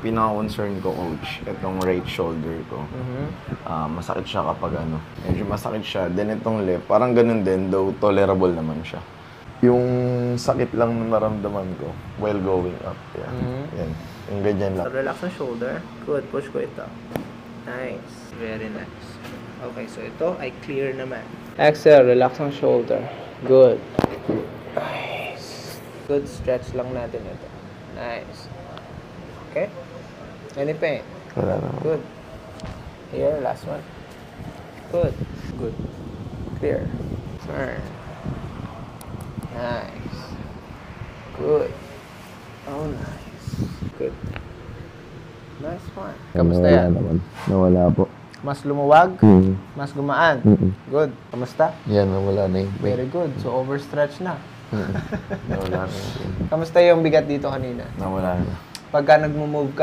pinaka-concern ko, coach, itong right shoulder ko. Masakit siya kapag medyo masakit siya. Then itong left, parang ganun din, though tolerable naman siya. Yung sakit lang na naramdaman ko while going up. Yan. Yung ganyan lang. So, relax ang shoulder. Good. Push ko ito. Nice. Very nice. Okay, so ito ay clear naman. Exhale. Relax ang shoulder. Good. Nice. Good stretch lang natin ito. Nice. Okay? Any pain? Wala naman. Good. Here, last one. Good. Good. Clear. Turn. Nice. Good. Oh, nice. Good. Nice one. Kamusta yan? Nawala po. Mas lumuwag? Mas gumaan? Good. Kamusta? Yan, nawala na yung pain. Very good. So, overstretch na. Nawala na yung pain. Kamusta yung bigat dito kanina? Nawala na. Pagka nagmo-move ka,